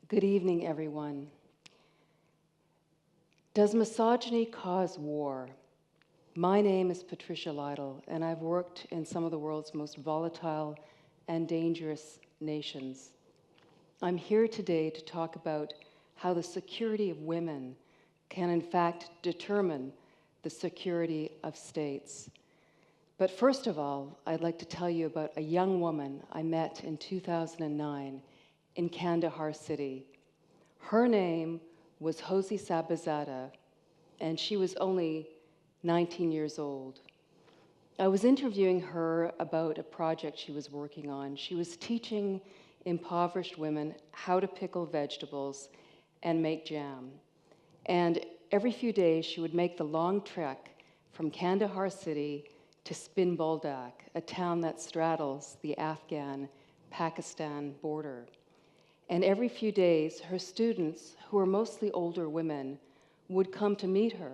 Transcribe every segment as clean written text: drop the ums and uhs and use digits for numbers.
Good evening, everyone. Does misogyny cause war? My name is Patricia Leidl, and I've worked in some of the world's most volatile and dangerous nations. I'm here today to talk about how the security of women can in fact determine the security of states. But first of all, I'd like to tell you about a young woman I met in 2009 in Kandahar City. Her name was Josie Sabazada, and she was only 19 years old. I was interviewing her about a project she was working on. She was teaching impoverished women how to pickle vegetables and make jam. And every few days, she would make the long trek from Kandahar City to Spin Boldak, a town that straddles the Afghan-Pakistan border. And every few days, her students, who were mostly older women, would come to meet her.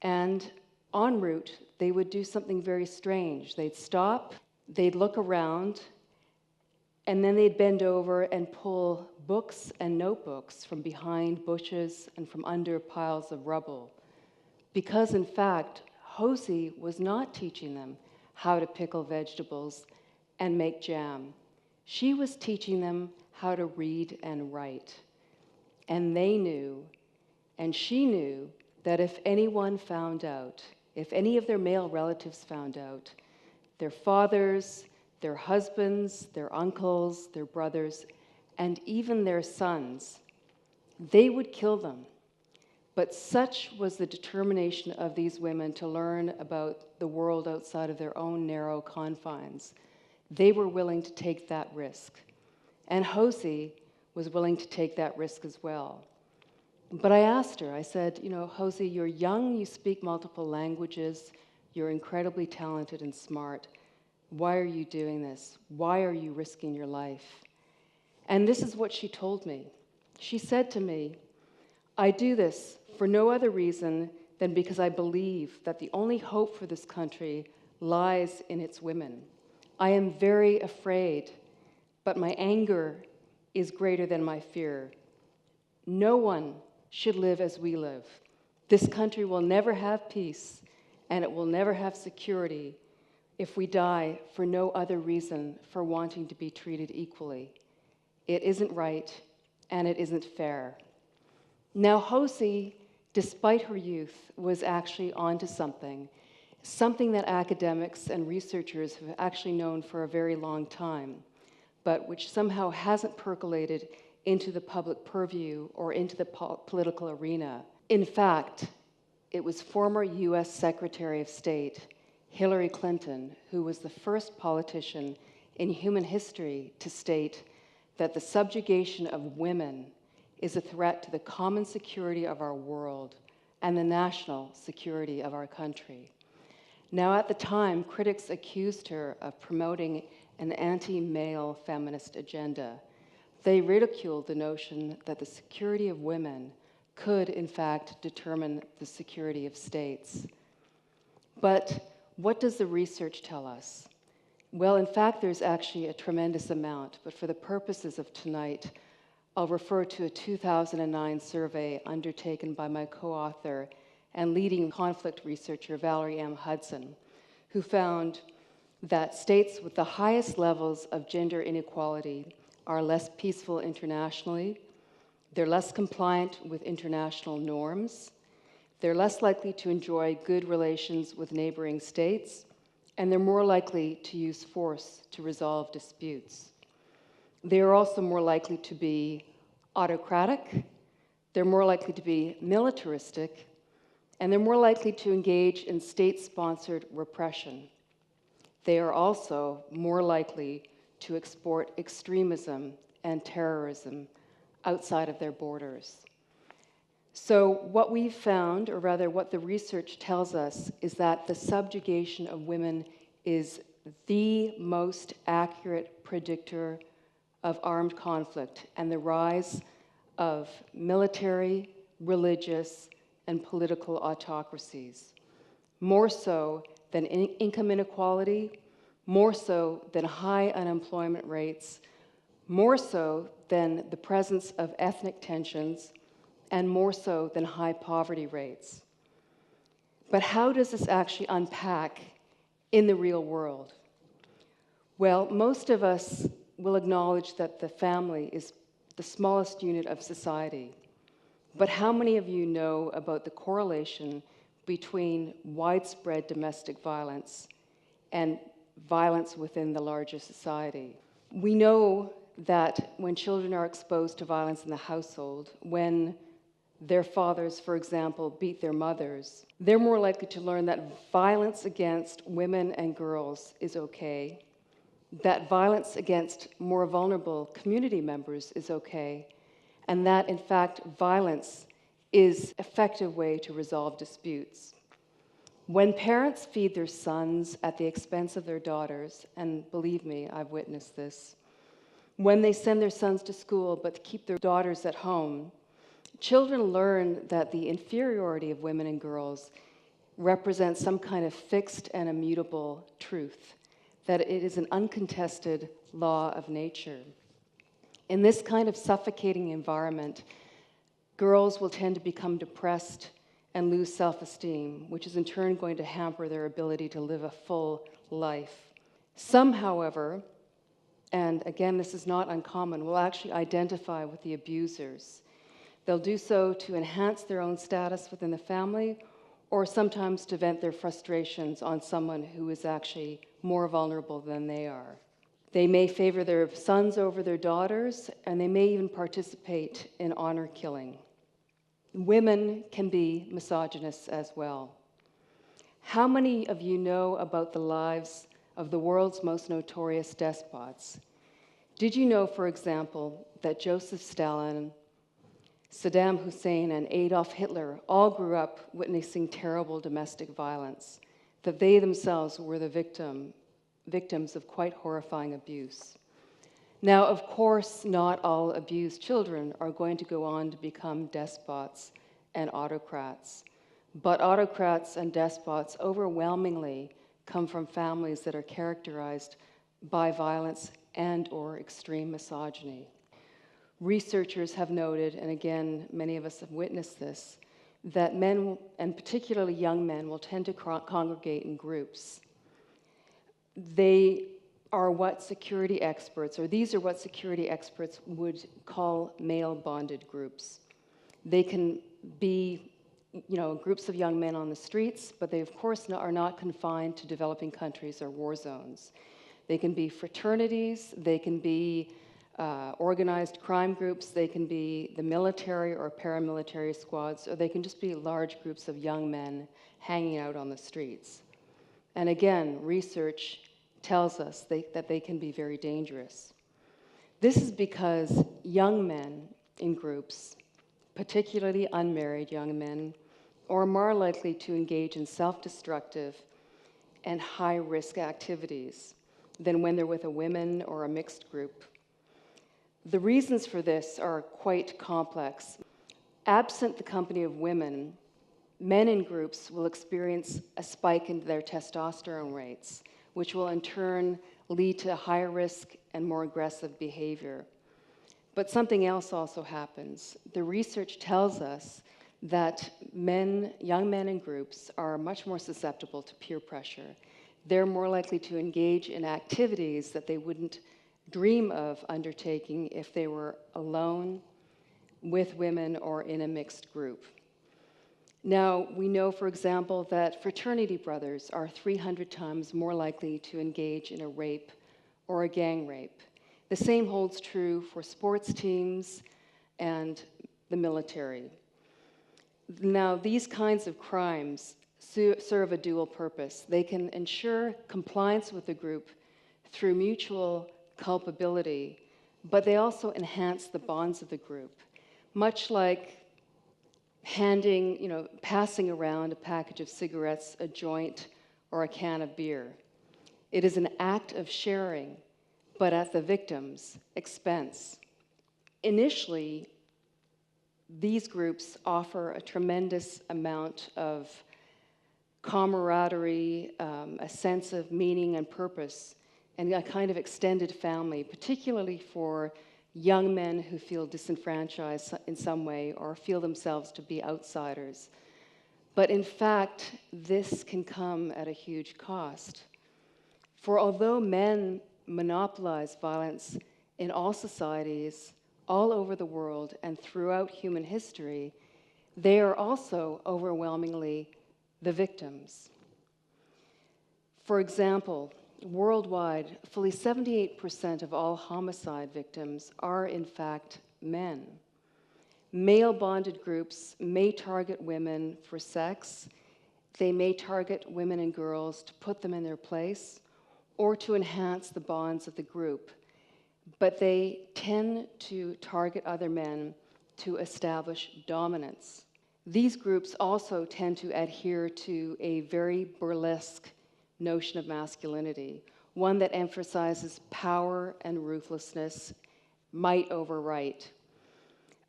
And en route, they would do something very strange. They'd stop, they'd look around, and then they'd bend over and pull books and notebooks from behind bushes and from under piles of rubble. Because in fact, Josie was not teaching them how to pickle vegetables and make jam. She was teaching them how to read and write. And they knew, and she knew, that if anyone found out, if any of their male relatives found out, their fathers, their husbands, their uncles, their brothers, and even their sons, they would kill them. But such was the determination of these women to learn about the world outside of their own narrow confines. They were willing to take that risk. And Josie was willing to take that risk as well. But I asked her, I said, you know, Josie, you're young, you speak multiple languages, you're incredibly talented and smart. Why are you doing this? Why are you risking your life? And this is what she told me. She said to me, I do this for no other reason than because I believe that the only hope for this country lies in its women. I am very afraid, but my anger is greater than my fear. No one should live as we live. This country will never have peace, and it will never have security if we die for no other reason for wanting to be treated equally. It isn't right, and it isn't fair. Now, Josie, despite her youth, was actually onto something that academics and researchers have actually known for a very long time, but which somehow hasn't percolated into the public purview or into the political arena. In fact, it was former US Secretary of State Hillary Clinton who was the first politician in human history to state that the subjugation of women is a threat to the common security of our world and the national security of our country. Now, at the time, critics accused her of promoting an anti-male feminist agenda. They ridiculed the notion that the security of women could, in fact, determine the security of states. But what does the research tell us? Well, in fact, there's actually a tremendous amount, but for the purposes of tonight, I'll refer to a 2009 survey undertaken by my co-author and leading conflict researcher, Valerie M. Hudson, who found that states with the highest levels of gender inequality are less peaceful internationally, they're less compliant with international norms, they're less likely to enjoy good relations with neighboring states, and they're more likely to use force to resolve disputes. They are also more likely to be autocratic, they're more likely to be militaristic, and they're more likely to engage in state-sponsored repression. They are also more likely to export extremism and terrorism outside of their borders. So what we've found, or rather what the research tells us, is that the subjugation of women is the most accurate predictor of armed conflict and the rise of military, religious, and political autocracies, more so than income inequality, more so than high unemployment rates, more so than the presence of ethnic tensions, and more so than high poverty rates. But how does this actually unpack in the real world? Well, most of us will acknowledge that the family is the smallest unit of society. But how many of you know about the correlation between widespread domestic violence and violence within the larger society? We know that when children are exposed to violence in the household, when their fathers, for example, beat their mothers, they're more likely to learn that violence against women and girls is okay, that violence against more vulnerable community members is okay, and that, in fact, violence is an effective way to resolve disputes. When parents feed their sons at the expense of their daughters, and believe me, I've witnessed this, when they send their sons to school but keep their daughters at home, children learn that the inferiority of women and girls represents some kind of fixed and immutable truth, that it is an uncontested law of nature. In this kind of suffocating environment, girls will tend to become depressed and lose self-esteem, which is in turn going to hamper their ability to live a full life. Some, however, and again, this is not uncommon, will actually identify with the abusers. They'll do so to enhance their own status within the family, or sometimes to vent their frustrations on someone who is actually more vulnerable than they are. They may favor their sons over their daughters, and they may even participate in honor killing. Women can be misogynists as well. How many of you know about the lives of the world's most notorious despots? Did you know, for example, that Joseph Stalin, Saddam Hussein, and Adolf Hitler all grew up witnessing terrible domestic violence, that they themselves were the victims of quite horrifying abuse? Now, of course, not all abused children are going to go on to become despots and autocrats, but autocrats and despots overwhelmingly come from families that are characterized by violence and/or extreme misogyny. Researchers have noted, and again, many of us have witnessed this, that men, and particularly young men, will tend to congregate in groups. They are what security experts, or these are what security experts would call male bonded groups. They can be, groups of young men on the streets, but they of course are not confined to developing countries or war zones. They can be fraternities, they can be organized crime groups, they can be the military or paramilitary squads, or they can just be large groups of young men hanging out on the streets. And again, research tells us that they can be very dangerous. This is because young men in groups, particularly unmarried young men, are more likely to engage in self-destructive and high-risk activities than when they're with a women or a mixed group. The reasons for this are quite complex. Absent the company of women, men in groups will experience a spike in their testosterone rates, which will in turn lead to higher risk and more aggressive behavior. But something else also happens. The research tells us that young men in groups are much more susceptible to peer pressure. They're more likely to engage in activities that they wouldn't dream of undertaking if they were alone, with women, or in a mixed group. Now, we know, for example, that fraternity brothers are 300 times more likely to engage in a rape or a gang rape. The same holds true for sports teams and the military. Now, these kinds of crimes serve a dual purpose. They can ensure compliance with the group through mutual culpability, but they also enhance the bonds of the group, much like passing around a package of cigarettes, a joint, or a can of beer. It is an act of sharing, but at the victim's expense. Initially, these groups offer a tremendous amount of camaraderie, a sense of meaning and purpose, and a kind of extended family, particularly for young men who feel disenfranchised in some way or feel themselves to be outsiders. But in fact, this can come at a huge cost. For although men monopolize violence in all societies, all over the world and throughout human history, they are also overwhelmingly the victims. For example, worldwide, fully 78% of all homicide victims are in fact men. Male bonded groups may target women for sex. They may target women and girls to put them in their place or to enhance the bonds of the group. But they tend to target other men to establish dominance. These groups also tend to adhere to a very burlesque notion of masculinity, one that emphasizes power and ruthlessness, might over right,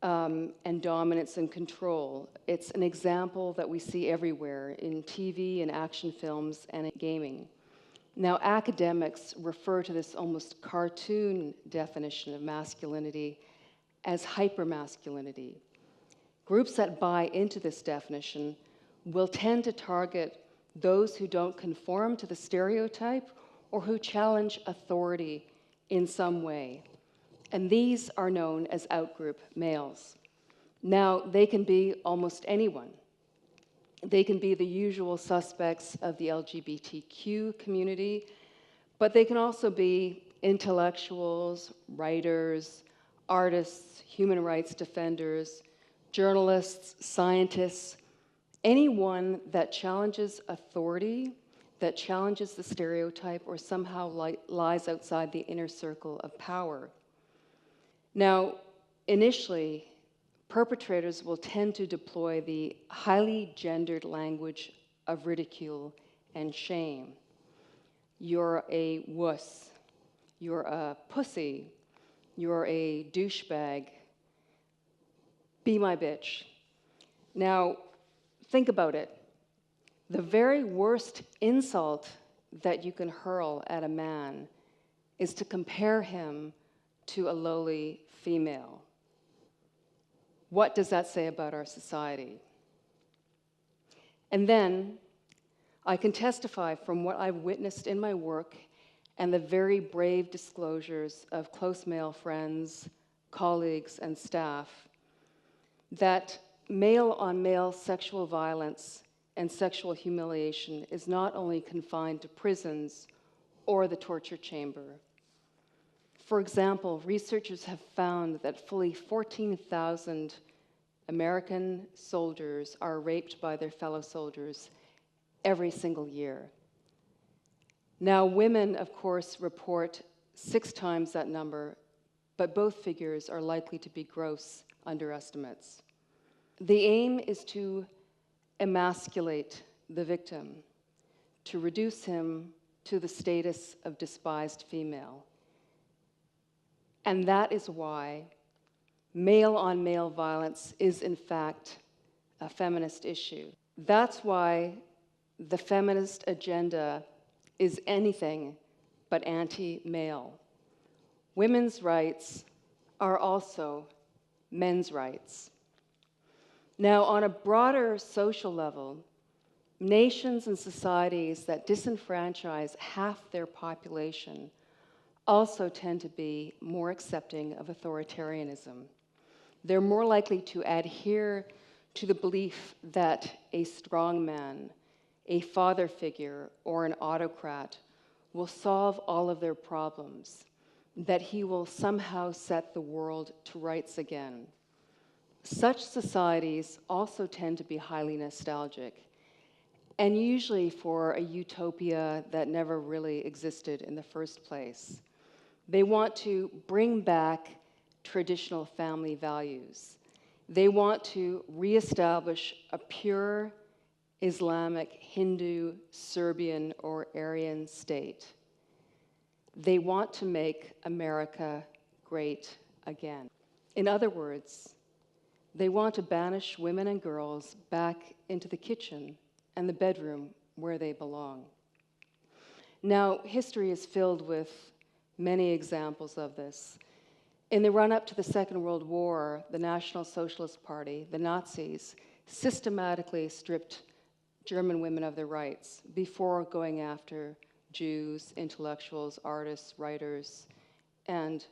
and dominance and control. It's an example that we see everywhere in TV and action films and in gaming. Now, academics refer to this almost cartoon definition of masculinity as hypermasculinity. Groups that buy into this definition will tend to target those who don't conform to the stereotype or who challenge authority in some way. And these are known as outgroup males. Now, they can be almost anyone. They can be the usual suspects of the LGBTQ community, but they can also be intellectuals, writers, artists, human rights defenders, journalists, scientists, anyone that challenges authority, that challenges the stereotype, or somehow lies outside the inner circle of power. Now, initially, perpetrators will tend to deploy the highly gendered language of ridicule and shame. You're a wuss. You're a pussy. You're a douchebag. Be my bitch. Now, think about it. The very worst insult that you can hurl at a man is to compare him to a lowly female. What does that say about our society? And then I can testify from what I've witnessed in my work and the very brave disclosures of close male friends, colleagues, and staff that male-on-male sexual violence and sexual humiliation is not only confined to prisons or the torture chamber. For example, researchers have found that fully 14,000 American soldiers are raped by their fellow soldiers every single year. Now, women, of course, report 6 times that number, but both figures are likely to be gross underestimates. The aim is to emasculate the victim, to reduce him to the status of despised female. And that is why male-on-male violence is, in fact, a feminist issue. That's why the feminist agenda is anything but anti-male. Women's rights are also men's rights. Now, on a broader social level, nations and societies that disenfranchise half their population also tend to be more accepting of authoritarianism. They're more likely to adhere to the belief that a strongman, a father figure, or an autocrat will solve all of their problems, that he will somehow set the world to rights again. Such societies also tend to be highly nostalgic, and usually for a utopia that never really existed in the first place. They want to bring back traditional family values. They want to reestablish a pure Islamic, Hindu, Serbian, or Aryan state. They want to make America great again. In other words, they want to banish women and girls back into the kitchen and the bedroom where they belong. Now, history is filled with many examples of this. In the run-up to the Second World War, the National Socialist Party, the Nazis, systematically stripped German women of their rights before going after Jews, intellectuals, artists, writers, and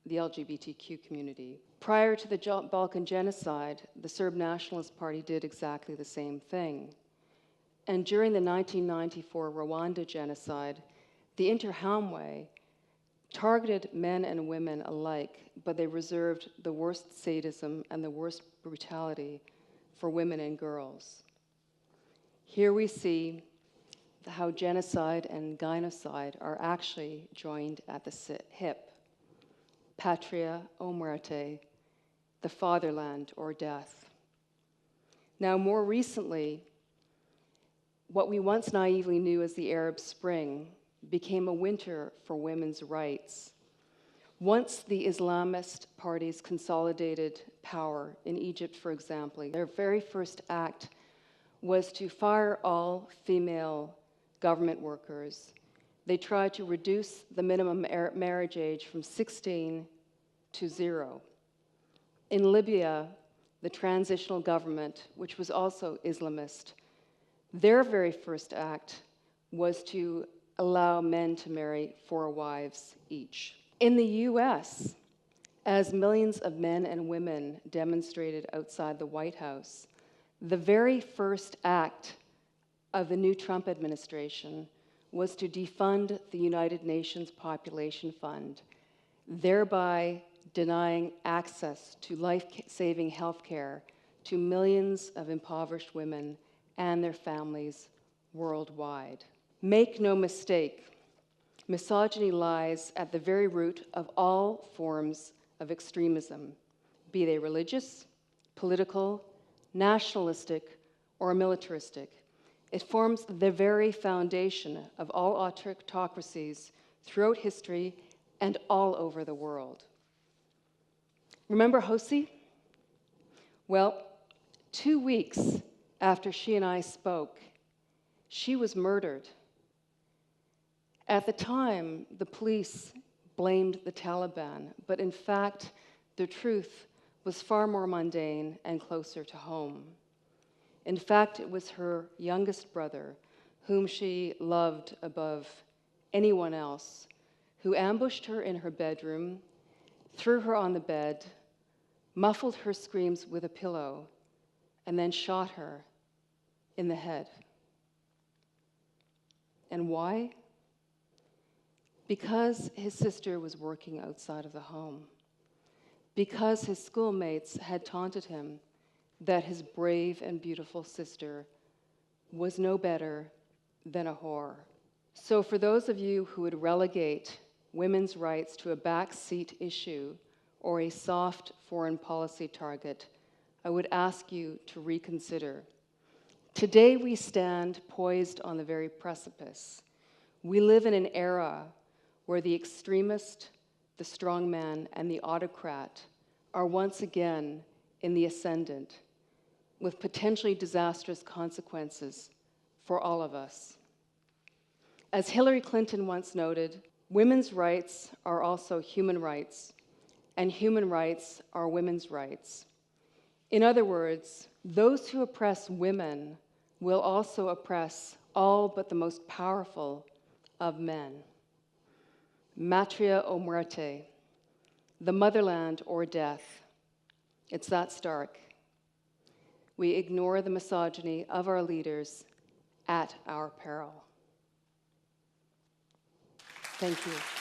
the LGBTQ community. Prior to the Balkan genocide, the Serb Nationalist Party did exactly the same thing. And during the 1994 Rwanda genocide, the Interhamwe targeted men and women alike, but they reserved the worst sadism and the worst brutality for women and girls. Here we see how genocide and gynocide are actually joined at the hip. Patria o muerte, the fatherland or death. Now, more recently, what we once naively knew as the Arab Spring became a winter for women's rights. Once the Islamist parties consolidated power in Egypt, for example, their very first act was to fire all female government workers. They tried to reduce the minimum marriage age from 16 to 0. In Libya, the transitional government, which was also Islamist, their very first act was to allow men to marry 4 wives each. In the US, as millions of men and women demonstrated outside the White House, the very first act of the new Trump administration was to defund the United Nations Population Fund, thereby denying access to life-saving health care to millions of impoverished women and their families worldwide. Make no mistake, misogyny lies at the very root of all forms of extremism, be they religious, political, nationalistic, or militaristic. It forms the very foundation of all autocracies throughout history and all over the world. Remember Josie? Well, 2 weeks after she and I spoke, she was murdered. At the time, the police blamed the Taliban, but in fact, the truth was far more mundane and closer to home. In fact, it was her youngest brother, whom she loved above anyone else, who ambushed her in her bedroom, threw her on the bed, muffled her screams with a pillow, and then shot her in the head. And why? Because his sister was working outside of the home. Because his schoolmates had taunted him that his brave and beautiful sister was no better than a whore. So for those of you who would relegate women's rights to a backseat issue or a soft foreign policy target, I would ask you to reconsider. Today we stand poised on the very precipice. We live in an era where the extremist, the strongman, and the autocrat are once again in the ascendant, with potentially disastrous consequences for all of us. As Hillary Clinton once noted, women's rights are also human rights, and human rights are women's rights. In other words, those who oppress women will also oppress all but the most powerful of men. Matria o muerte, the motherland or death. It's that stark. We ignore the misogyny of our leaders at our peril. Thank you.